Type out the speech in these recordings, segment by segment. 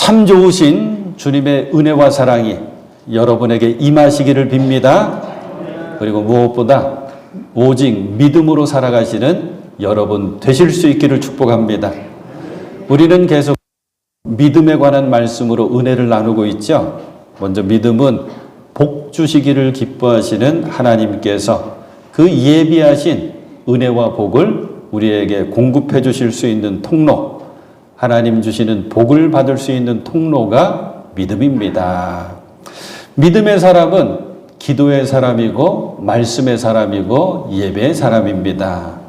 참 좋으신 주님의 은혜와 사랑이 여러분에게 임하시기를 빕니다. 그리고 무엇보다 오직 믿음으로 살아가시는 여러분 되실 수 있기를 축복합니다. 우리는 계속 믿음에 관한 말씀으로 은혜를 나누고 있죠. 먼저 믿음은 복 주시기를 기뻐하시는 하나님께서 그 예비하신 은혜와 복을 우리에게 공급해 주실 수 있는 통로, 하나님 주시는 복을 받을 수 있는 통로가 믿음입니다. 믿음의 사람은 기도의 사람이고 말씀의 사람이고 예배의 사람입니다.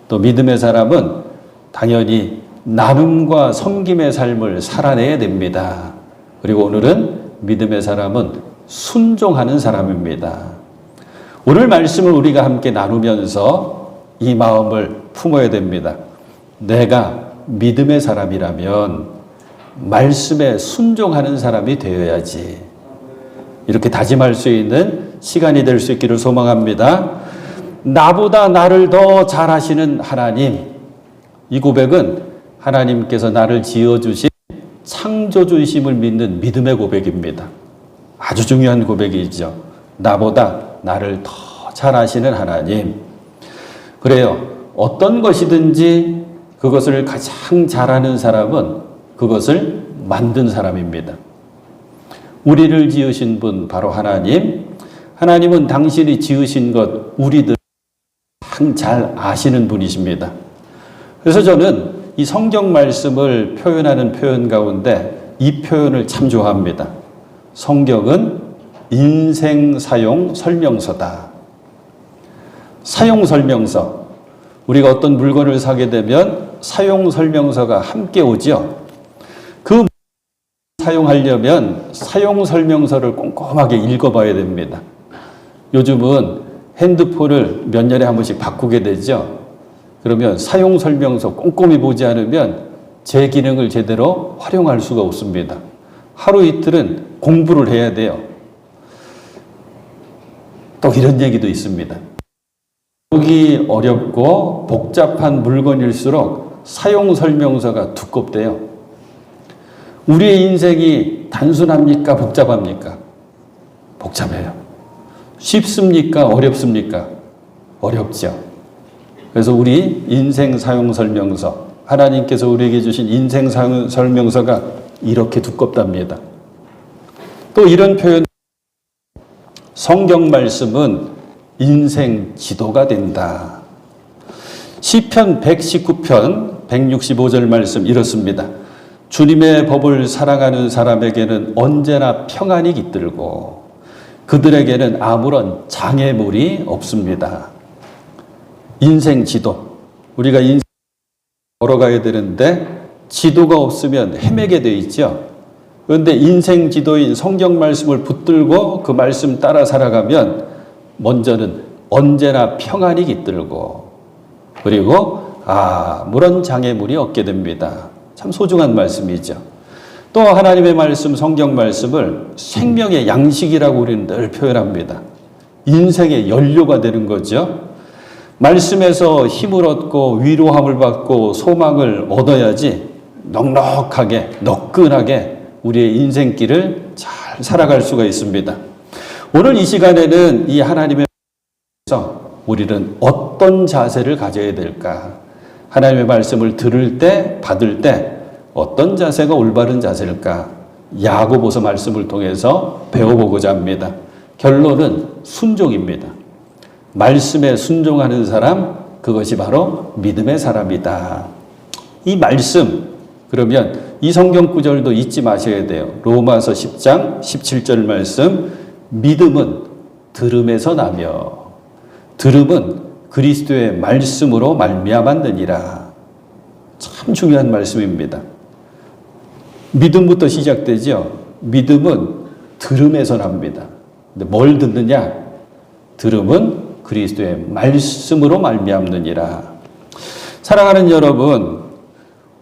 또 믿음의 사람은 당연히 나눔과 섬김의 삶을 살아내야 됩니다. 그리고 오늘은 믿음의 사람은 순종하는 사람입니다. 오늘 말씀을 우리가 함께 나누면서 이 마음을 품어야 됩니다. 내가 믿음의 사람이라면 말씀에 순종하는 사람이 되어야지. 이렇게 다짐할 수 있는 시간이 될 수 있기를 소망합니다. 나보다 나를 더 잘하시는 하나님. 이 고백은 하나님께서 나를 지어주신 창조주이심을 믿는 믿음의 고백입니다. 아주 중요한 고백이죠. 나보다 나를 더 잘하시는 하나님. 그래요. 어떤 것이든지 그것을 가장 잘하는 사람은 그것을 만든 사람입니다. 우리를 지으신 분 바로 하나님. 하나님은 당신이 지으신 것 우리들 가장 잘 아시는 분이십니다. 그래서 저는 이 성경 말씀을 표현하는 표현 가운데 이 표현을 참 좋아합니다. 성경은 인생 사용 설명서다. 사용 설명서. 우리가 어떤 물건을 사게 되면 사용 설명서가 함께 오죠. 그 사용하려면 사용 설명서를 꼼꼼하게 읽어봐야 됩니다. 요즘은 핸드폰을 몇 년에 한 번씩 바꾸게 되죠. 그러면 사용 설명서 꼼꼼히 보지 않으면 제 기능을 제대로 활용할 수가 없습니다. 하루 이틀은 공부를 해야 돼요. 또 이런 얘기도 있습니다. 보기 어렵고 복잡한 물건일수록 사용 설명서가 두껍대요. 우리의 인생이 단순합니까? 복잡합니까? 복잡해요. 쉽습니까? 어렵습니까? 어렵죠. 그래서 우리 인생 사용 설명서, 하나님께서 우리에게 주신 인생 사용 설명서가 이렇게 두껍답니다. 또 이런 표현, 성경 말씀은 인생 지도가 된다. 시편 119편 165절 말씀 이렇습니다. 주님의 법을 사랑하는 사람에게는 언제나 평안이 깃들고 그들에게는 아무런 장애물이 없습니다. 인생 지도. 우리가 인생 걸어가야 되는데 지도가 없으면 헤매게 돼 있죠. 그런데 인생 지도인 성경 말씀을 붙들고 그 말씀 따라 살아가면 먼저는 언제나 평안이 깃들고 그리고 아무런 장애물이 없게 됩니다. 참 소중한 말씀이죠. 또 하나님의 말씀, 성경 말씀을 생명의 양식이라고 우리는 늘 표현합니다. 인생의 연료가 되는 거죠. 말씀에서 힘을 얻고 위로함을 받고 소망을 얻어야지 넉넉하게, 너끈하게 우리의 인생길을 잘 살아갈 수가 있습니다. 오늘 이 시간에는 이 하나님의 말씀에서 우리는 어떤 자세를 가져야 될까? 하나님의 말씀을 들을 때, 받을 때 어떤 자세가 올바른 자세일까? 야고보서 말씀을 통해서 배워보고자 합니다. 결론은 순종입니다. 말씀에 순종하는 사람, 그것이 바로 믿음의 사람이다. 이 말씀, 그러면 이 성경 구절도 잊지 마셔야 돼요. 로마서 10장 17절 말씀, 믿음은 들음에서 나며 들음은 그리스도의 말씀으로 말미암았느니라. 참 중요한 말씀입니다. 믿음부터 시작되죠. 믿음은 들음에서 납니다. 근데 뭘 듣느냐? 들음은 그리스도의 말씀으로 말미암느니라. 사랑하는 여러분,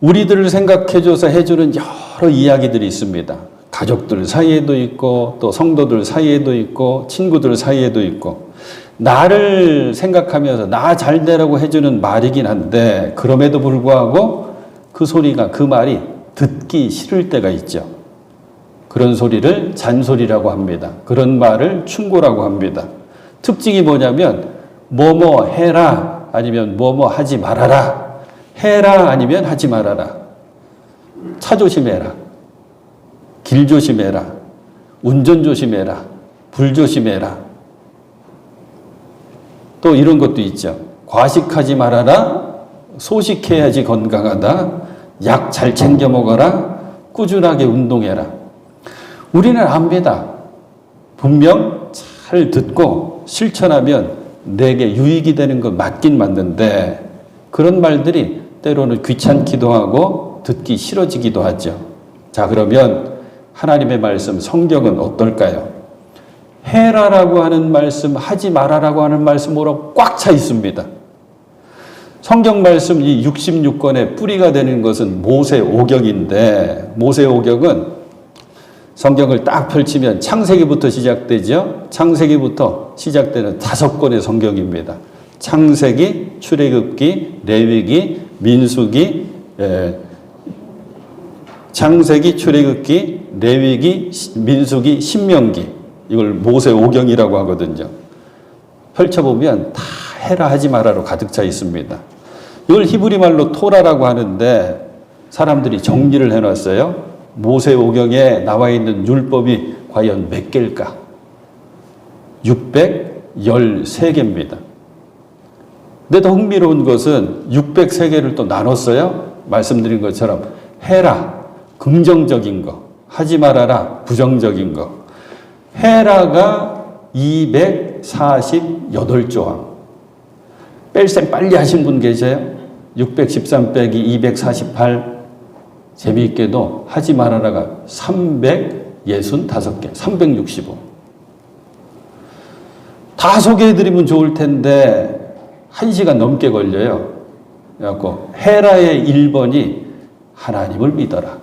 우리들을 생각해줘서 해주는 여러 이야기들이 있습니다. 가족들 사이에도 있고 또 성도들 사이에도 있고 친구들 사이에도 있고 나를 생각하면서 나 잘되라고 해주는 말이긴 한데 그럼에도 불구하고 그 소리가 그 말이 듣기 싫을 때가 있죠. 그런 소리를 잔소리라고 합니다. 그런 말을 충고라고 합니다. 특징이 뭐냐면 뭐뭐 해라 아니면 뭐뭐 하지 말아라. 해라 아니면 하지 말아라. 차 조심해라. 길 조심해라. 운전 조심해라. 불 조심해라. 또 이런 것도 있죠. 과식하지 말아라. 소식해야지 건강하다. 약 잘 챙겨 먹어라. 꾸준하게 운동해라. 우리는 압니다. 분명 잘 듣고 실천하면 내게 유익이 되는 건 맞긴 맞는데 그런 말들이 때로는 귀찮기도 하고 듣기 싫어지기도 하죠. 자, 그러면 하나님의 말씀 성경은 어떨까요? 해라라고 하는 말씀, 하지 말아라고 하는 말씀으로 꽉 차 있습니다. 성경 말씀 이 66권의 뿌리가 되는 것은 모세오경인데 모세오경은 성경을 딱 펼치면 창세기부터 시작되죠. 창세기부터 시작되는 5권의 성경입니다. 창세기, 출애굽기, 레위기, 민수기, 창세기, 출애굽기, 레위기, 민수기, 신명기. 이걸 모세오경이라고 하거든요. 펼쳐보면 다 해라 하지 마라로 가득 차 있습니다. 이걸 히브리 말로 토라라고 하는데 사람들이 정리를 해놨어요. 모세오경에 나와 있는 율법이 과연 몇 개일까? 613개입니다. 근데 더 흥미로운 것은 603개를 또 나눴어요. 말씀드린 것처럼 해라, 긍정적인 거, 하지 말아라, 부정적인 거. 해라가 248조항. 뺄셈 빨리 하신 분 계세요? 613 빼기 248. 재미있게도 하지 말아라가 365개, 365. 다 소개해드리면 좋을 텐데 1시간 넘게 걸려요. 그래갖고 해라의 1번이 하나님을 믿어라.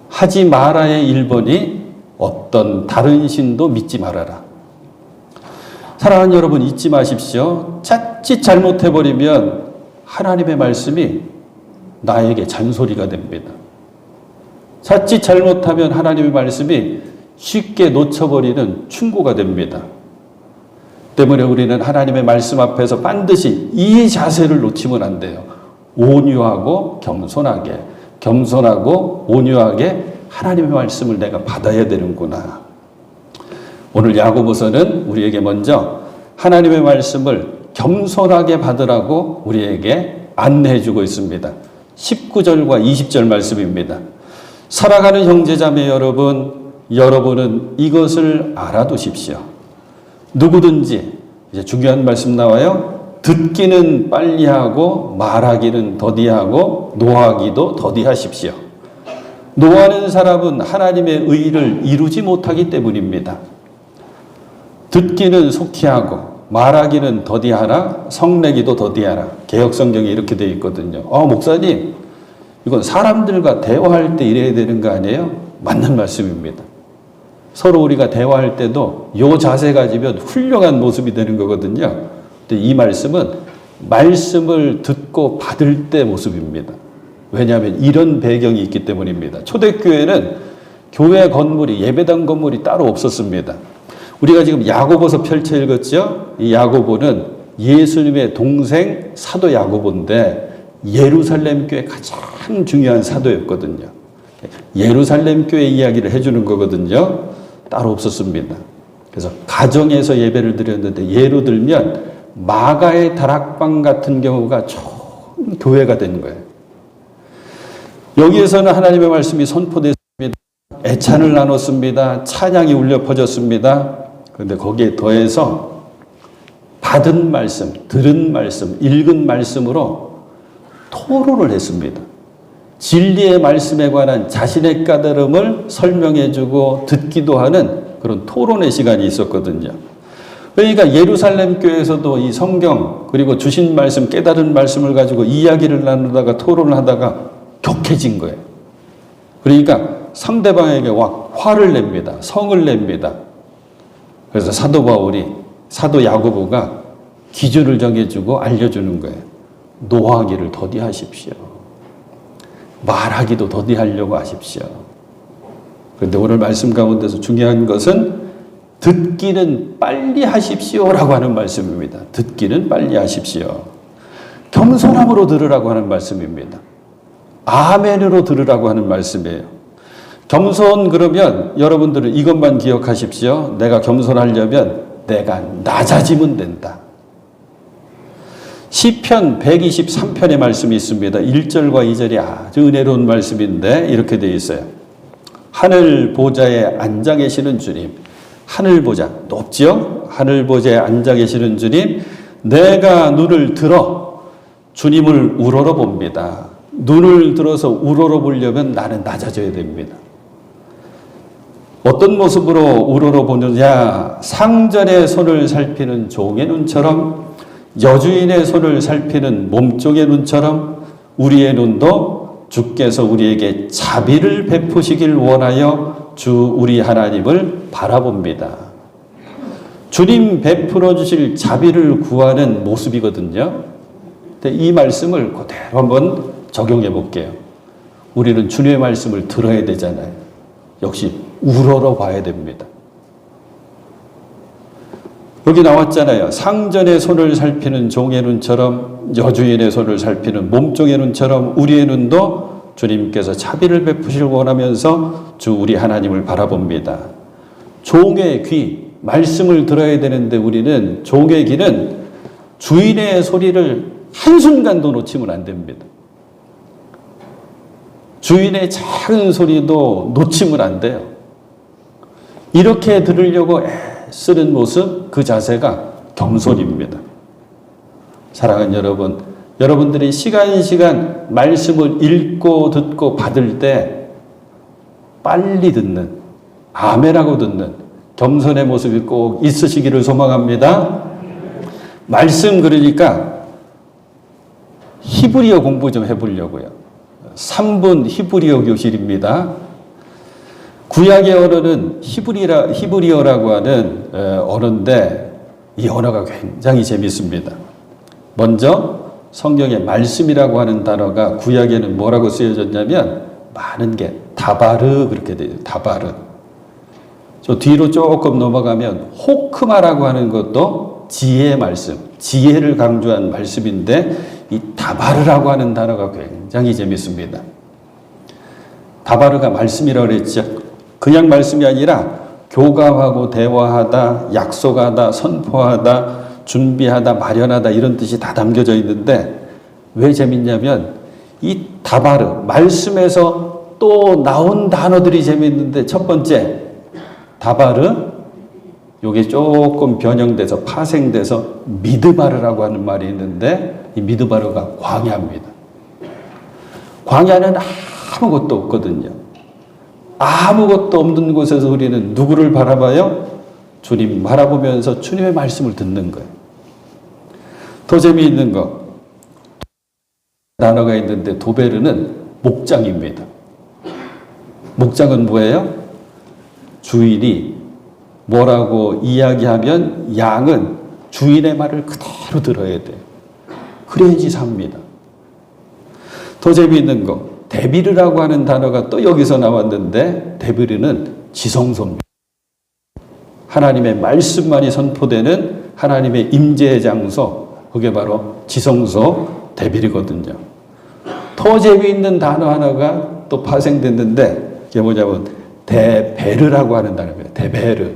하지 마라의 1번이 어떤 다른 신도 믿지 말아라. 사랑하는 여러분 잊지 마십시오. 자칫 잘못해버리면 하나님의 말씀이 나에게 잔소리가 됩니다. 자칫 잘못하면 하나님의 말씀이 쉽게 놓쳐버리는 충고가 됩니다. 때문에 우리는 하나님의 말씀 앞에서 반드시 이 자세를 놓치면 안 돼요. 온유하고 겸손하게, 겸손하고 온유하게 하나님의 말씀을 내가 받아야 되는구나. 오늘 야고보서는 우리에게 먼저 하나님의 말씀을 겸손하게 받으라고 우리에게 안내해 주고 있습니다. 19절과 20절 말씀입니다. 사랑하는 형제자매 여러분, 여러분은 이것을 알아두십시오. 누구든지, 이제 중요한 말씀 나와요. 듣기는 빨리 하고 말하기는 더디하고 노하기도 더디하십시오. 노하는 사람은 하나님의 의를 이루지 못하기 때문입니다. 듣기는 속히 하고 말하기는 더디하라, 성내기도 더디하라. 개역성경에 이렇게 되어 있거든요. 목사님, 이건 사람들과 대화할 때 이래야 되는 거 아니에요? 맞는 말씀입니다. 서로 우리가 대화할 때도 이 자세 가지면 훌륭한 모습이 되는 거거든요. 근데 이 말씀은 말씀을 듣고 받을 때 모습입니다. 왜냐하면 이런 배경이 있기 때문입니다. 초대교회는 교회 건물이, 예배당 건물이 따로 없었습니다. 우리가 지금 야고보서 펼쳐 읽었죠? 이 야고보는 예수님의 동생 사도 야고보인데 예루살렘 교회 가장 중요한 사도였거든요. 예루살렘 교회 이야기를 해주는 거거든요. 따로 없었습니다. 그래서 가정에서 예배를 드렸는데 예로 들면 마가의 다락방 같은 경우가 총 교회가 된 거예요. 여기에서는 하나님의 말씀이 선포됐습니다. 애찬을 나눴습니다. 찬양이 울려 퍼졌습니다. 그런데 거기에 더해서 받은 말씀, 들은 말씀, 읽은 말씀으로 토론을 했습니다. 진리의 말씀에 관한 자신의 까다름을 설명해주고 듣기도 하는 그런 토론의 시간이 있었거든요. 그러니까 예루살렘 교회에서도 이 성경 그리고 주신 말씀, 깨달은 말씀을 가지고 이야기를 나누다가 토론을 하다가 격해진 거예요. 그러니까 상대방에게 화를 냅니다. 성을 냅니다. 그래서 사도 바울이, 사도 야고보가 기준을 정해주고 알려주는 거예요. 노하기를 더디하십시오. 말하기도 더디하려고 하십시오. 그런데 오늘 말씀 가운데서 중요한 것은 듣기는 빨리 하십시오라고 하는 말씀입니다. 듣기는 빨리 하십시오. 겸손함으로 들으라고 하는 말씀입니다. 아멘으로 들으라고 하는 말씀이에요. 겸손 그러면 여러분들은 이것만 기억하십시오. 내가 겸손하려면 내가 낮아지면 된다. 시편 123편의 말씀이 있습니다. 1절과 2절이 아주 은혜로운 말씀인데 이렇게 되어 있어요. 하늘 보좌에 앉아 계시는 주님, 하늘 보좌 높죠? 하늘 보좌에 앉아 계시는 주님, 내가 눈을 들어 주님을 우러러 봅니다. 눈을 들어서 우러러 보려면 나는 낮아져야 됩니다. 어떤 모습으로 우러러 보느냐? 상전의 손을 살피는 종의 눈처럼, 여주인의 손을 살피는 몸종의 눈처럼 우리의 눈도 주께서 우리에게 자비를 베푸시길 원하여 주 우리 하나님을 바라봅니다. 주님 베풀어 주실 자비를 구하는 모습이거든요. 이 말씀을 그대로 한번 적용해 볼게요. 우리는 주님의 말씀을 들어야 되잖아요. 역시 우러러 봐야 됩니다. 여기 나왔잖아요. 상전의 손을 살피는 종의 눈처럼, 여주인의 손을 살피는 몸종의 눈처럼 우리의 눈도 주님께서 자비를 베푸시길 원하면서 주 우리 하나님을 바라봅니다. 종의 귀, 말씀을 들어야 되는데 우리는 종의 귀는 주인의 소리를 한순간도 놓치면 안 됩니다. 주인의 작은 소리도 놓치면 안 돼요. 이렇게 들으려고 애쓰는 모습, 그 자세가 겸손입니다. 사랑하는 여러분, 여러분들이 시간 말씀을 읽고 듣고 받을 때 빨리 듣는, 아멘하고 듣는 겸손의 모습이 꼭 있으시기를 소망합니다. 말씀 그러니까 히브리어 공부 좀 해보려고요. 3분 히브리어 교실입니다. 구약의 언어는 히브리어라고 하는 언어인데 이 언어가 굉장히 재밌습니다. 먼저 성경에 말씀이라고 하는 단어가 구약에는 뭐라고 쓰여졌냐면 많은 게 다바르 그렇게 돼요. 다바르. 저 뒤로 조금 넘어가면 호크마라고 하는 것도 지혜의 말씀, 지혜를 강조한 말씀인데 이 다바르라고 하는 단어가 굉장히 재밌습니다. 다바르가 말씀이라고 그랬죠. 그냥 말씀이 아니라 교감하고 대화하다, 약속하다, 선포하다, 준비하다, 마련하다 이런 뜻이 다 담겨져 있는데 왜 재밌냐면 이 다바르, 말씀에서 또 나온 단어들이 재밌는데 첫 번째 다바르, 요게 조금 변형돼서 파생돼서 미드바르라고 하는 말이 있는데 이 미드바르가 광야입니다. 광야는 아무것도 없거든요. 아무것도 없는 곳에서 우리는 누구를 바라봐요? 주님 바라보면서 주님의 말씀을 듣는 거예요. 더 재미있는 거 단어가 있는데 도베르는 목장입니다. 목장은 뭐예요? 주인이 뭐라고 이야기하면 양은 주인의 말을 그대로 들어야 돼요. 그래야지 삽니다. 더 재미있는 거 데비르라고 하는 단어가 또 여기서 나왔는데 데비르는 지성소입니다. 하나님의 말씀만이 선포되는 하나님의 임재의 장소, 그게 바로 지성소 데비르거든요. 더 재미있는 단어 하나가 또 파생됐는데 그게 뭐냐면 데베르라고 하는 단어입니다. 데베르.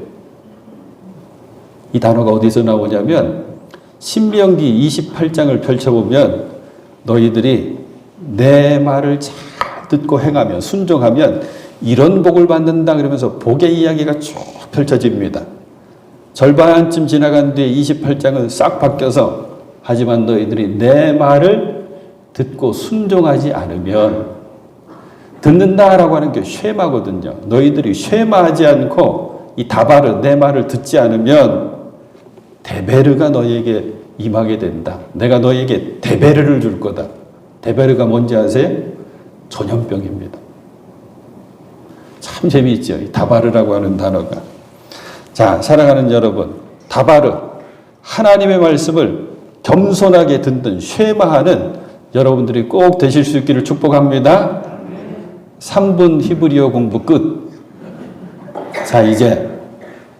이 단어가 어디서 나오냐면 신명기 28장을 펼쳐보면 너희들이 내 말을 잘 듣고 행하면 순종하면 이런 복을 받는다 그러면서 복의 이야기가 쭉 펼쳐집니다. 절반쯤 지나간 뒤에 28장은 싹 바뀌어서 하지만 너희들이 내 말을 듣고 순종하지 않으면 듣는다라고 하는 게 쉐마거든요. 너희들이 쉐마하지 않고 이 다바르 내 말을 듣지 않으면 데베르가 너희에게 임하게 된다. 내가 너희에게 데베르를 줄 거다. 데베르가 뭔지 아세요? 전염병입니다. 참 재미있죠. 이 다바르라고 하는 단어가. 자, 사랑하는 여러분, 다바르, 하나님의 말씀을 겸손하게 듣는 쉐마하는 여러분들이 꼭 되실 수 있기를 축복합니다. 3분 히브리어 공부 끝. 자, 이제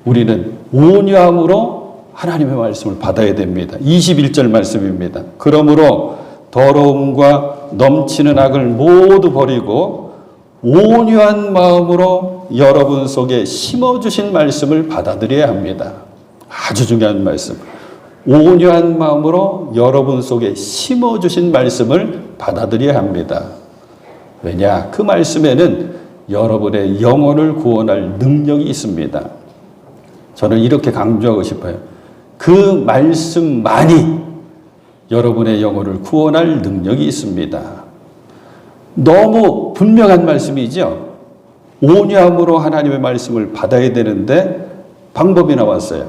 우리는 온유함으로 하나님의 말씀을 받아야 됩니다. 21절 말씀입니다. 그러므로 더러움과 넘치는 악을 모두 버리고 온유한 마음으로 여러분 속에 심어주신 말씀을 받아들여야 합니다. 아주 중요한 말씀. 온유한 마음으로 여러분 속에 심어주신 말씀을 받아들여야 합니다. 왜냐? 그 말씀에는 여러분의 영혼을 구원할 능력이 있습니다. 저는 이렇게 강조하고 싶어요. 그 말씀만이 여러분의 영혼을 구원할 능력이 있습니다. 너무 분명한 말씀이죠. 온유함으로 하나님의 말씀을 받아야 되는데 방법이 나왔어요.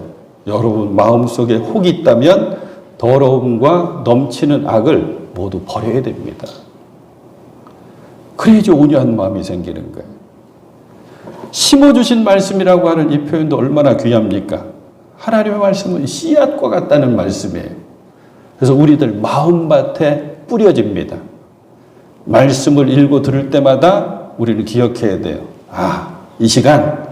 여러분 마음속에 혹이 있다면 더러움과 넘치는 악을 모두 버려야 됩니다. 그래야지 온유한 마음이 생기는 거예요. 심어주신 말씀이라고 하는 이 표현도 얼마나 귀합니까? 하나님의 말씀은 씨앗과 같다는 말씀이에요. 그래서 우리들 마음밭에 뿌려집니다. 말씀을 읽고 들을 때마다 우리는 기억해야 돼요. 아, 이 시간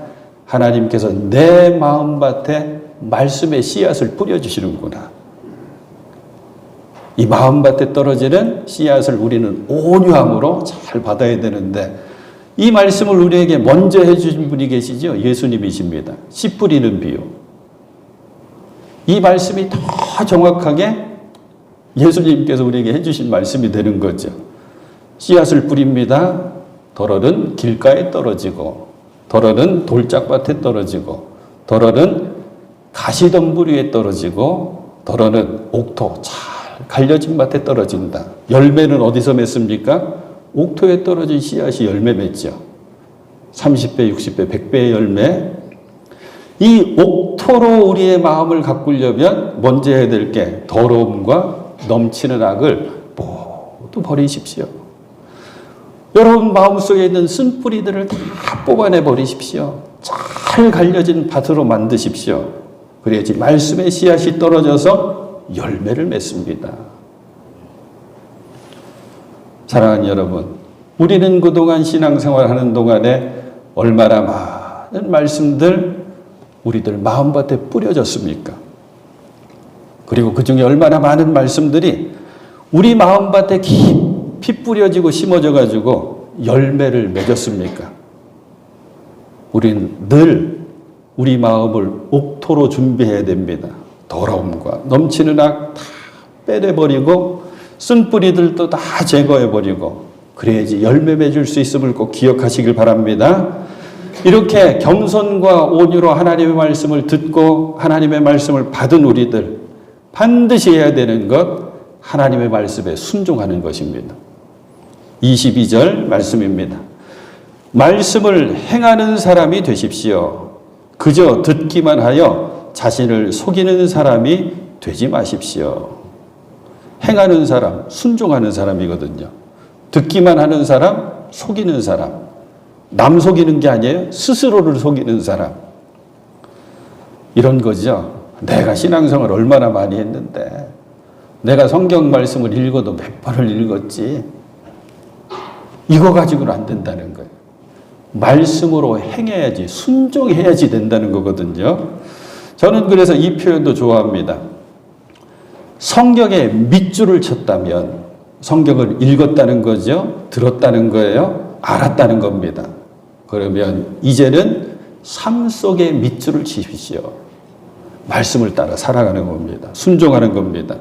하나님께서 내 마음밭에 말씀의 씨앗을 뿌려주시는구나. 이 마음밭에 떨어지는 씨앗을 우리는 온유함으로 잘 받아야 되는데 이 말씀을 우리에게 먼저 해주신 분이 계시죠. 예수님이십니다. 씨 뿌리는 비유. 이 말씀이 더 정확하게 예수님께서 우리에게 해주신 말씀이 되는 거죠. 씨앗을 뿌립니다. 덜어는 길가에 떨어지고 덜어는 돌짝밭에 떨어지고 덜어는 가시덤불 위에 떨어지고 덜어는 옥토 잘 갈려진 밭에 떨어진다. 열매는 어디서 맺습니까? 옥토에 떨어진 씨앗이 열매 맺죠. 30배, 60배, 100배의 열매. 이 옥토로 우리의 마음을 가꾸려면 먼저 해야 될 게 더러움과 넘치는 악을 모두 버리십시오. 여러분 마음속에 있는 쓴뿌리들을 다 뽑아내 버리십시오. 잘 갈려진 밭으로 만드십시오. 그래야지 말씀의 씨앗이 떨어져서 열매를 맺습니다. 사랑하는 여러분, 우리는 그동안 신앙생활하는 동안에 얼마나 많은 말씀들 우리들 마음밭에 뿌려졌습니까? 그리고 그 중에 얼마나 많은 말씀들이 우리 마음밭에 깊이 뿌려지고 심어져 가지고 열매를 맺었습니까? 우리는 늘 우리 마음을 옥토로 준비해야 됩니다. 더러움과 넘치는 악 다 빼내버리고 쓴뿌리들도 다 제거해버리고 그래야지 열매 맺을 수 있음을 꼭 기억하시길 바랍니다. 이렇게 겸손과 온유로 하나님의 말씀을 듣고 하나님의 말씀을 받은 우리들 반드시 해야 되는 것 하나님의 말씀에 순종하는 것입니다. 22절 말씀입니다. 말씀을 행하는 사람이 되십시오. 그저 듣기만 하여 자신을 속이는 사람이 되지 마십시오. 행하는 사람, 순종하는 사람이거든요. 듣기만 하는 사람, 속이는 사람. 남 속이는 게 아니에요. 스스로를 속이는 사람. 이런 거죠. 내가 신앙생활 얼마나 많이 했는데 내가 성경 말씀을 읽어도 몇 번을 읽었지. 이거 가지고는 안 된다는 거예요. 말씀으로 행해야지, 순종해야지 된다는 거거든요. 저는 그래서 이 표현도 좋아합니다. 성경에 밑줄을 쳤다면 성경을 읽었다는 거죠. 들었다는 거예요. 알았다는 겁니다. 그러면 이제는 삶 속에 밑줄을 치십시오. 말씀을 따라 살아가는 겁니다. 순종하는 겁니다.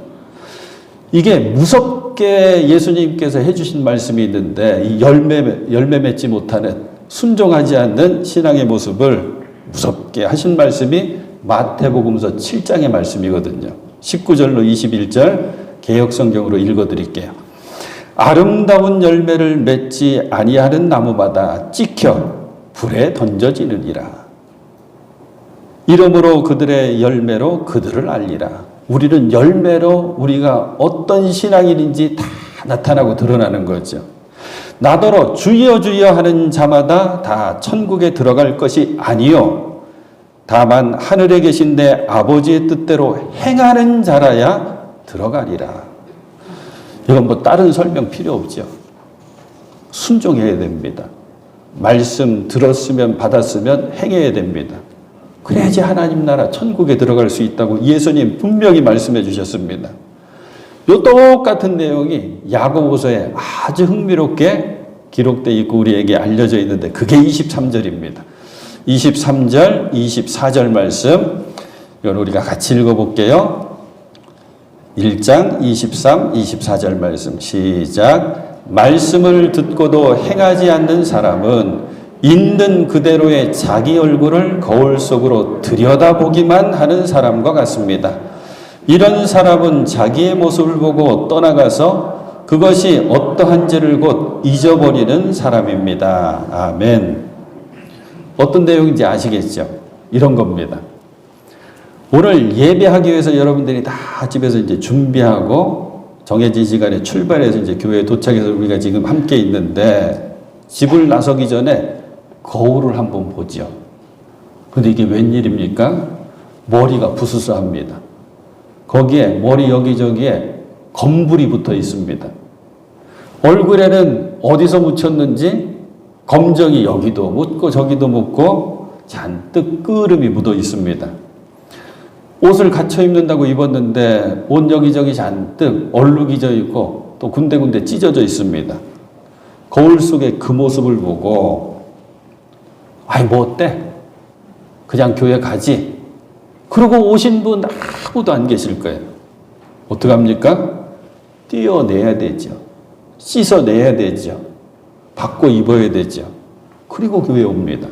이게 무섭게 예수님께서 해주신 말씀이 있는데 이 열매 맺지 못하는 순종하지 않는 신앙의 모습을 무섭게 하신 말씀이 마태복음서 7장의 말씀이거든요. 19절로 21절 개역성경으로 읽어드릴게요. 아름다운 열매를 맺지 아니하는 나무마다 찍혀 불에 던져지느니라. 이러므로 그들의 열매로 그들을 알리라. 우리는 열매로 우리가 어떤 신앙인인지 다 나타나고 드러나는 거죠. 나더러 주여 주여 하는 자마다 다 천국에 들어갈 것이 아니요 다만 하늘에 계신 내 아버지의 뜻대로 행하는 자라야 들어가리라. 이건 뭐 다른 설명 필요 없죠. 순종해야 됩니다. 말씀 들었으면 받았으면 행해야 됩니다. 그래야지 하나님 나라 천국에 들어갈 수 있다고 예수님 분명히 말씀해 주셨습니다. 요 똑같은 내용이 야고보서에 아주 흥미롭게 기록되어 있고 우리에게 알려져 있는데 그게 23절입니다. 23절, 24절 말씀 이건 우리가 같이 읽어볼게요. 1장 23, 24절 말씀 시작. 말씀을 듣고도 행하지 않는 사람은 있는 그대로의 자기 얼굴을 거울 속으로 들여다보기만 하는 사람과 같습니다. 이런 사람은 자기의 모습을 보고 떠나가서 그것이 어떠한지를 곧 잊어버리는 사람입니다. 아멘. 어떤 내용인지 아시겠죠? 이런 겁니다. 오늘 예배하기 위해서 여러분들이 다 집에서 이제 준비하고 정해진 시간에 출발해서 이제 교회에 도착해서 우리가 지금 함께 있는데 집을 나서기 전에 거울을 한번 보죠. 근데 이게 웬일입니까? 머리가 부스스합니다. 거기에 머리 여기저기에 검불이 붙어 있습니다. 얼굴에는 어디서 묻혔는지 검정이 여기도 묻고 저기도 묻고 잔뜩 끄름이 묻어 있습니다. 옷을 갖춰 입는다고 입었는데 옷 여기저기 잔뜩 얼룩이 져 있고 또 군데군데 찢어져 있습니다. 거울 속에 그 모습을 보고 아이 뭐 어때? 그냥 교회 가지. 그러고 오신 분 아무도 안 계실 거예요. 어떡합니까? 띄어내야 되죠. 씻어내야 되죠. 바꿔 입어야 되죠. 그리고 교회에 옵니다.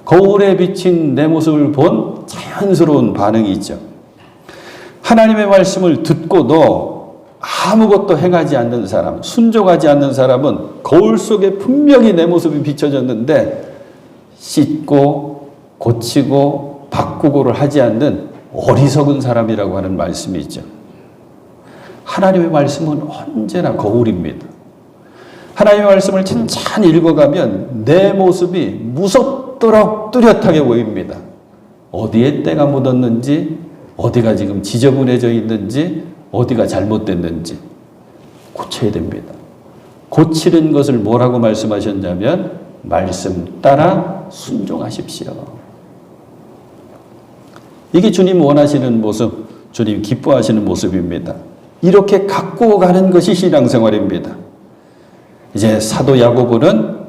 거울에 비친 내 모습을 본 자연스러운 반응이죠. 하나님의 말씀을 듣고도 아무것도 행하지 않는 사람, 순종하지 않는 사람은 거울 속에 분명히 내 모습이 비춰졌는데 씻고 고치고 바꾸고를 하지 않는 어리석은 사람이라고 하는 말씀이죠. 하나님의 말씀은 언제나 거울입니다. 하나님의 말씀을 천천히 읽어가면 내 모습이 무섭도록 뚜렷하게 보입니다. 어디에 때가 묻었는지, 어디가 지금 지저분해져 있는지, 어디가 잘못됐는지 고쳐야 됩니다. 고치는 것을 뭐라고 말씀하셨냐면 말씀 따라 순종하십시오. 이게 주님 원하시는 모습, 주님 기뻐하시는 모습입니다. 이렇게 갖고 가는 것이 신앙생활입니다. 이제 사도 야고보는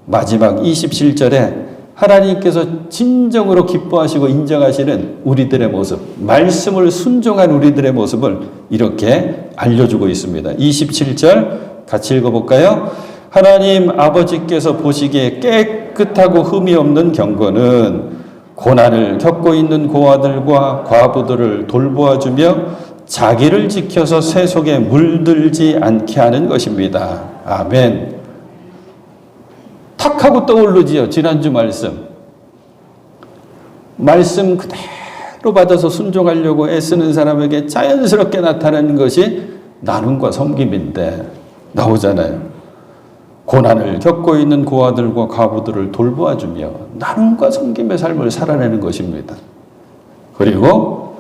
마지막 27절에 하나님께서 진정으로 기뻐하시고 인정하시는 우리들의 모습, 말씀을 순종한 우리들의 모습을 이렇게 알려주고 있습니다. 27절 같이 읽어볼까요? 하나님 아버지께서 보시기에 깨끗하고 흠이 없는 경건은 고난을 겪고 있는 고아들과 과부들을 돌보아주며 자기를 지켜서 새 속에 물들지 않게 하는 것입니다. 아멘. 탁 하고 떠오르지요. 지난주 말씀. 말씀 그대로 받아서 순종하려고 애쓰는 사람에게 자연스럽게 나타나는 것이 나눔과 섬김인데 나오잖아요. 고난을 겪고 있는 고아들과 과부들을 돌보아주며 나눔과 섬김의 삶을 살아내는 것입니다. 그리고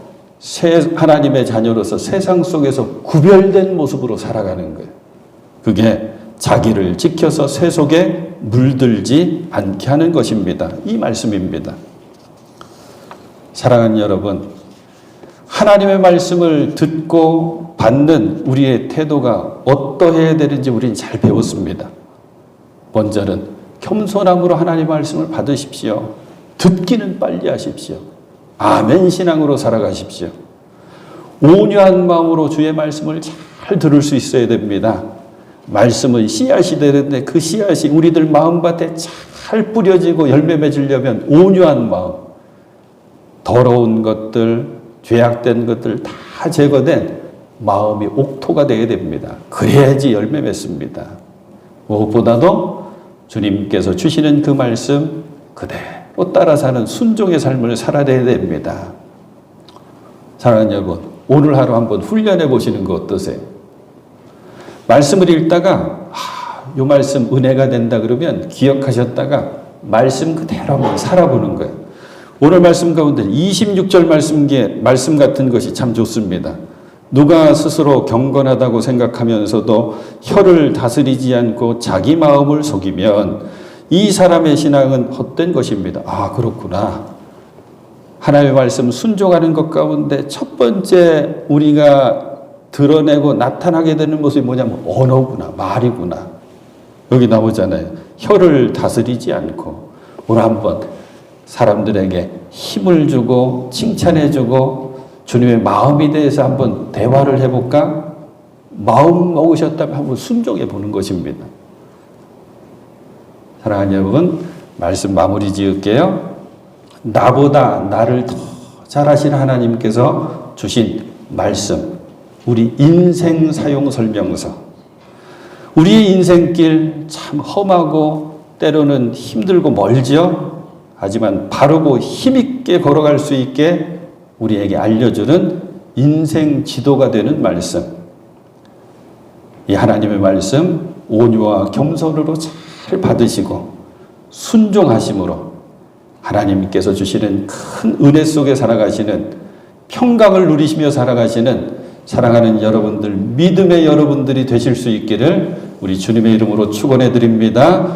하나님의 자녀로서 세상 속에서 구별된 모습으로 살아가는 거예요. 그게 자기를 지켜서 새 속에 물들지 않게 하는 것입니다. 이 말씀입니다. 사랑하는 여러분, 하나님의 말씀을 듣고 받는 우리의 태도가 어떠해야 되는지 우리는 잘 배웠습니다. 먼저는 겸손함으로 하나님의 말씀을 받으십시오. 듣기는 빨리 하십시오. 아멘 신앙으로 살아가십시오. 온유한 마음으로 주의 말씀을 잘 들을 수 있어야 됩니다. 말씀은 씨앗이 되는데 그 씨앗이 우리들 마음밭에 잘 뿌려지고 열매 맺으려면 온유한 마음, 더러운 것들, 죄악된 것들 다 제거된 마음이 옥토가 되어야 됩니다. 그래야지 열매 맺습니다. 무엇보다도 주님께서 주시는 그 말씀 그대로 따라 사는 순종의 삶을 살아야 됩니다. 사랑하는 여러분, 오늘 하루 한번 훈련해 보시는 거 어떠세요? 말씀을 읽다가 이 말씀 은혜가 된다 그러면 기억하셨다가 말씀 그대로 한번 살아보는 거예요. 오늘 말씀 가운데 26절 말씀 같은 것이 참 좋습니다. 누가 스스로 경건하다고 생각하면서도 혀를 다스리지 않고 자기 마음을 속이면 이 사람의 신앙은 헛된 것입니다. 아, 그렇구나. 하나님의 말씀 순종하는 것 가운데 첫 번째 우리가 드러내고 나타나게 되는 모습이 뭐냐면 언어구나, 말이구나. 여기 나오잖아요. 혀를 다스리지 않고. 오늘 한번 사람들에게 힘을 주고 칭찬해주고 주님의 마음에 대해서 한번 대화를 해볼까? 마음 먹으셨다면 한번 순종해 보는 것입니다. 사랑하는 여러분, 말씀 마무리 지을게요. 나보다 나를 더 잘하시는 하나님께서 주신 말씀, 우리 인생 사용 설명서. 우리의 인생길 참 험하고 때로는 힘들고 멀지요. 하지만 바르고 힘있게 걸어갈 수 있게 우리에게 알려주는 인생 지도가 되는 말씀. 이 하나님의 말씀 온유와 겸손으로 잘 받으시고 순종하심으로 하나님께서 주시는 큰 은혜 속에 살아가시는, 평강을 누리시며 살아가시는 사랑하는 여러분들, 믿음의 여러분들이 되실 수 있기를 우리 주님의 이름으로 축원해 드립니다.